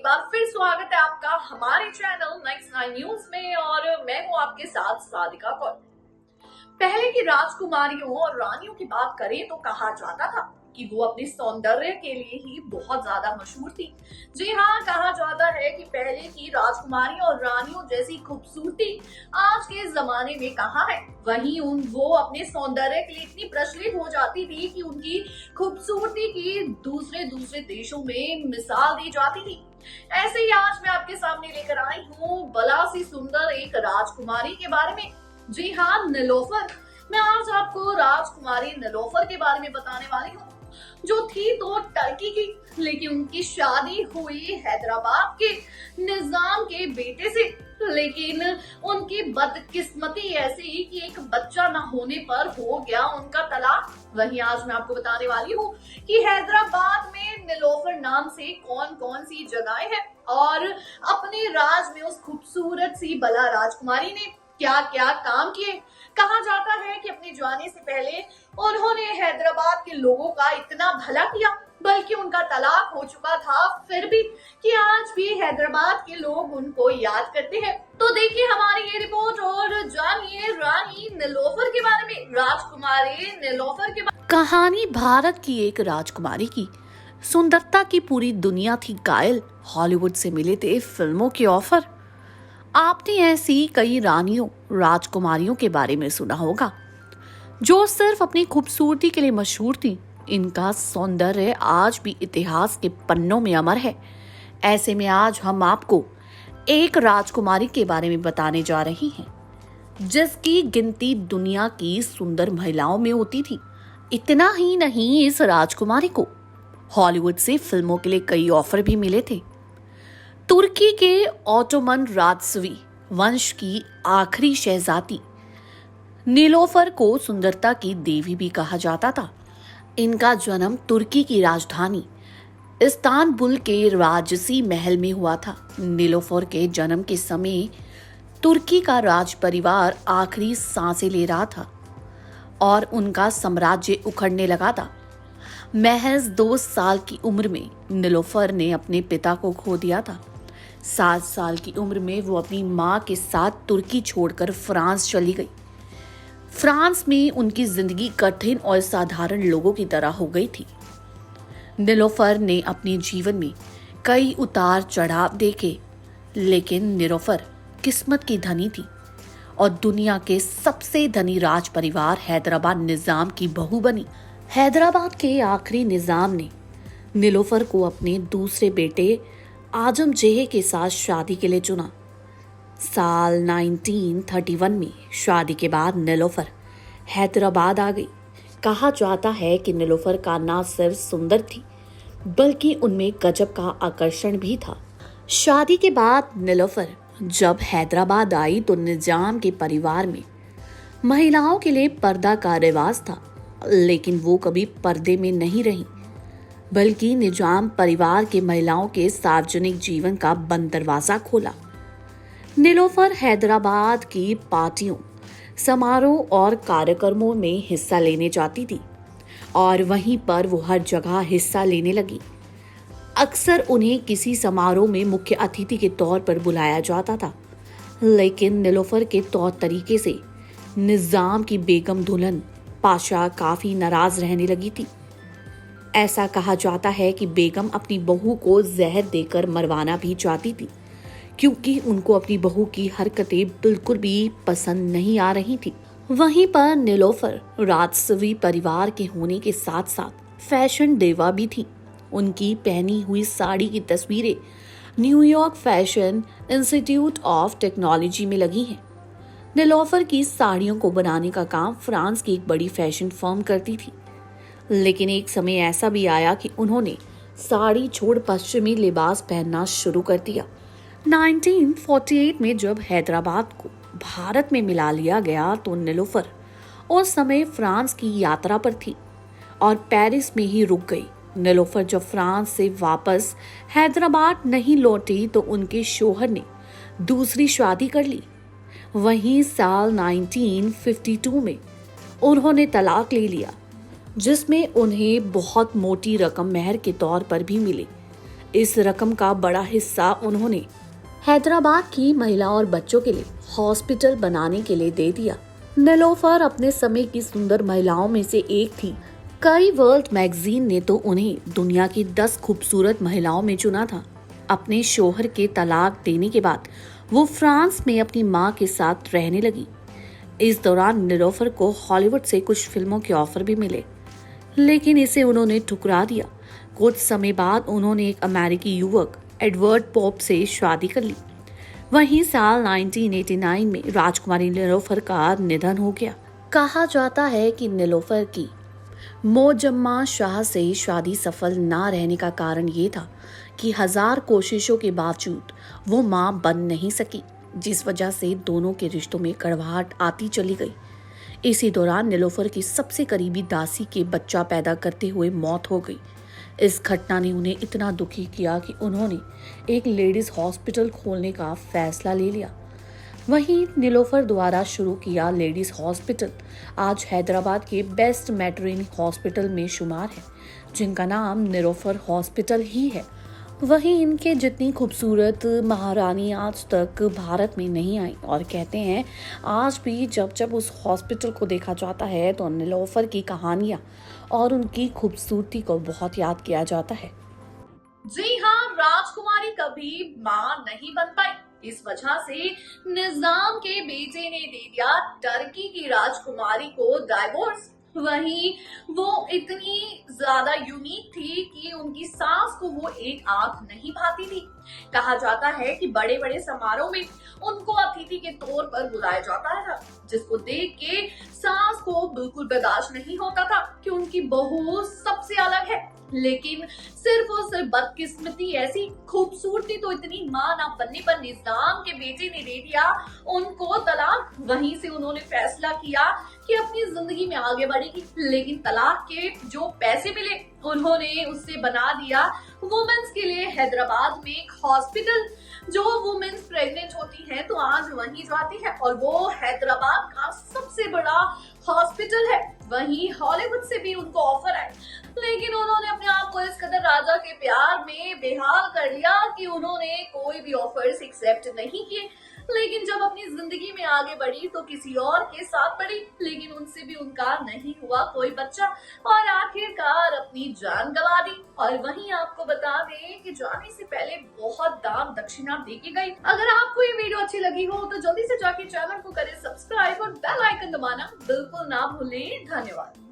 बार फिर स्वागत है आपका हमारे चैनल नेक्स्ट 9 न्यूज में और मैं हूं आपके साथ सादिका कौर। पहले की राजकुमारियों और रानियों की बात करें तो कहा जाता था कि वो अपने सौंदर्य के लिए ही बहुत ज्यादा मशहूर थी। जी हाँ, कहा जाता है कि पहले की राजकुमारियों और रानियों जैसी खूबसूरती आज के जमाने में कहाँ है। वहीं वो अपने सौंदर्य के लिए इतनी प्रचलित हो जाती थी कि उनकी खूबसूरती की दूसरे दूसरे देशों में मिसाल दी जाती थी। ऐसे ही आज मैं आपके सामने लेकर आई हूँ भला सी सुंदर एक राजकुमारी के बारे में। जी हाँ, नीलोफर। मैं आज आपको राजकुमारी नीलोफर के बारे में बताने वाली हूँ, जो थी तो टर्की की, लेकिन उनकी शादी हुई हैदराबाद के निजाम के बेटे से। लेकिन उनकी बदकिस्मती ऐसी कि एक बच्चा न होने पर हो गया उनका तलाक। वहीं आज मैं आपको बताने वाली हूँ कि हैदराबाद में नीलोफर नाम से कौन कौन सी जगहें हैं और अपने राज में उस खूबसूरत सी भला राजकुमारी ने क्या क्या काम किए। कहा जाता है कि अपने जाने से पहले उन्होंने हैदराबाद के लोगों का इतना भला किया, बल्कि उनका तलाक हो चुका था फिर भी कि आज भी हैदराबाद के लोग उनको याद करते हैं। तो देखिए हमारी ये रिपोर्ट और जानिए रानी नीलोफर के बारे में, राजकुमारी नीलोफर के बारे में। कहानी भारत की एक राजकुमारी की। सुंदरता की पूरी दुनिया थी कायल। हॉलीवुड से मिले थे फिल्मों के ऑफर। आपने ऐसी कई रानियों, राजकुमारियों के बारे में सुना होगा जो सिर्फ अपनी खूबसूरती के लिए मशहूर थी। इनका सौंदर्य आज भी इतिहास के पन्नों में अमर है। ऐसे में आज हम आपको एक राजकुमारी के बारे में बताने जा रही हैं, जिसकी गिनती दुनिया की सुंदर महिलाओं में होती थी। इतना ही नहीं, इस राजकुमारी को हॉलीवुड से फिल्मों के लिए कई ऑफर भी मिले थे। तुर्की के ऑटोमन राजवी वंश की आखिरी शहजादी नीलोफर को सुंदरता की देवी भी कहा जाता था। इनका जन्म तुर्की की राजधानी इस्तानबुल के राजसी महल में हुआ था। नीलोफर के जन्म के समय तुर्की का राज परिवार आखिरी सांसें ले रहा था और उनका साम्राज्य उखड़ने लगा था। महज 2 साल की उम्र में नीलोफर ने अपने पिता को खो दिया था। 7 साल की उम्र में वो अपनी मां के साथ तुर्की छोड़कर फ्रांस चली गई। फ्रांस में उनकी जिंदगी कठिन और साधारण लोगों की तरह हो गई थी। नीलोफर ने अपने जीवन में कई उतार चढ़ाव देखे, लेकिन नीलोफर किस्मत की धनी थी और दुनिया के सबसे धनी राज परिवार हैदराबाद निजाम की बहू बनी। हैदराबाद के आखिरी निजाम ने नीलोफर को अपने दूसरे बेटे आजम जेह के साथ शादी के लिए चुना। साल 1931 में शादी के बाद नीलोफर हैदराबाद आ गई। कहा जाता है कि नीलोफर का ना सिर्फ सुंदर थी, बल्कि उनमें गजब का आकर्षण भी था। शादी के बाद नीलोफर जब हैदराबाद आई तो निजाम के परिवार में महिलाओं के लिए पर्दा का रिवाज था, लेकिन वो कभी पर्दे में नहीं रही, बल्कि निजाम परिवार के महिलाओं के सार्वजनिक जीवन का बंद दरवाजा खोला। नीलोफर हैदराबाद की पार्टियों, समारोह और कार्यक्रमों में हिस्सा लेने जाती थी और वहीं पर वो हर जगह हिस्सा लेने लगी। अक्सर उन्हें किसी समारोह में मुख्य अतिथि के तौर पर बुलाया जाता था, लेकिन नीलोफर के तौर तरीके से निजाम की बेगम दुल्हन पाशा काफी नाराज रहने लगी थी। ऐसा कहा जाता है कि बेगम अपनी बहू को जहर देकर मरवाना भी चाहती थी, क्योंकि उनको अपनी बहू की हरकतें बिल्कुल भी पसंद नहीं आ रही थी। वहीं पर नीलोफर राजसी परिवार के होने के साथ साथ फैशन देवा भी थी। उनकी पहनी हुई साड़ी की तस्वीरें New York fashion institute of technology में लगी हैं। नीलोफर की साड़ियों को बनाने का काम फ्रांस की एक बड़ी फैशन फर्म करती थी, लेकिन एक समय ऐसा भी आया कि उन्होंने साड़ी छोड़ पश्चिमी लिबास पहनना शुरू कर दिया। 1948 में जब हैदराबाद को भारत में मिला लिया गया तो नीलोफर उस समय फ्रांस की यात्रा पर थी और पेरिस में ही रुक गई। नीलोफर जब फ्रांस से वापस हैदराबाद नहीं लौटी तो उनके शौहर ने दूसरी शादी कर ली। वहीं साल 1952 में उन्होंने तलाक ले लिया, जिसमें उन्हें बहुत मोटी रकम मेहर के तौर पर भी मिली। इस रकम का बड़ा हिस्सा उन्होंने हैदराबाद की महिला और बच्चों के लिए हॉस्पिटल बनाने के लिए दे दिया। नीलोफर अपने समय की सुंदर महिलाओं में से एक थी। कई वर्ल्ड मैगजीन ने तो उन्हें दुनिया की 10 खूबसूरत महिलाओं में चुना था। अपने शोहर के तलाक देने के बाद वो फ्रांस में अपनी मां के साथ रहने लगी। इस दौरान नीलोफर को हॉलीवुड से कुछ फिल्मों के ऑफर भी मिले, लेकिन इसे उन्होंने ठुकरा दिया। कुछ समय बाद उन्होंने एक अमेरिकी युवक एडवर्ड पॉप से शादी कर ली। वहीं साल 1989 में राजकुमारी नीलोफर का निधन हो गया। कहा जाता है कि नीलोफर की मोजम्मा शाह से शादी सफल ना रहने का कारण ये था कि 1000 कोशिशों के बावजूद वो मां बन नहीं सकी, जिस वजह से दोनों के रिश्तों में कड़वाहट आती चली गई। इसी दौरान नीलोफर की सबसे करीबी दासी के बच्चा पैदा करते हुए मौत हो गई। इस घटना ने उन्हें इतना दुखी किया कि उन्होंने एक लेडीज हॉस्पिटल खोलने का फैसला ले लिया। वहीं नीलोफर द्वारा शुरू किया लेडीज हॉस्पिटल आज हैदराबाद के बेस्ट मैटरनिटी हॉस्पिटल में शुमार है, जिनका नाम नीलोफर हॉस्पिटल ही है। वहीं इनके जितनी खूबसूरत महारानी आज तक भारत में नहीं आई, और कहते हैं आज भी जब जब उस हॉस्पिटल को देखा जाता है तो नीलोफर की कहानियां और उनकी खूबसूरती को बहुत याद किया जाता है। जी हाँ, राजकुमारी कभी मां नहीं बन पाई। इस वजह से निजाम के बेटे ने दे दिया टर्की की राजकुमारी को डाइवोर्स। वहीं वो इतनी ज्यादा यूनिक थी कि उनकी सास को वो एक आंख नहीं भाती थी। कहा जाता है कि बड़े बड़े समारोह में उनको अतिथि के तौर पर बुलाया जाता था, जिसको देख के सास को बिल्कुल बर्दाश्त नहीं होता था कि उनकी बहू सबसे अलग है। लेकिन सिर्फ और सिर्फ बदकिस्मती ऐसी, खूबसूरती तो इतनी मां ना बनने पर निजाम के बेटे ने दे दिया उनको तलाक। वहीं से उन्होंने फैसला किया कि अपनी जिंदगी में आगे बढ़ेगी, लेकिन तलाक के जो पैसे मिले उन्होंने उससे बना दिया वुमेन्स के लिए हैदराबाद में एक हॉस्पिटल। जो वुमेन्स प्रेग्नेंट होती हैं तो आज वहीं जाती है, और वो हैदराबाद का सबसे बड़ा हॉस्पिटल है। वहीं हॉलीवुड से भी उनको ऑफर आए, लेकिन उन्होंने अपने आप को इस कदर राजा के प्यार में बेहाल कर लिया कि उन्होंने कोई भी ऑफर्स एक्सेप्ट नहीं किए। लेकिन जब अपनी जिंदगी में आगे बढ़ी तो किसी और के साथ बढ़ी, लेकिन उनसे भी उनका नहीं हुआ कोई बच्चा, और आखिरकार अपनी जान गंवा दी। और वहीं आपको बता दें कि जाने से पहले बहुत दान दक्षिणा दे के गई। अगर आपको ये वीडियो अच्छी लगी हो तो जल्दी से जाके चैनल को करें सब्सक्राइब और बेल आइकन दबाना बिल्कुल ना भूलें। धन्यवाद।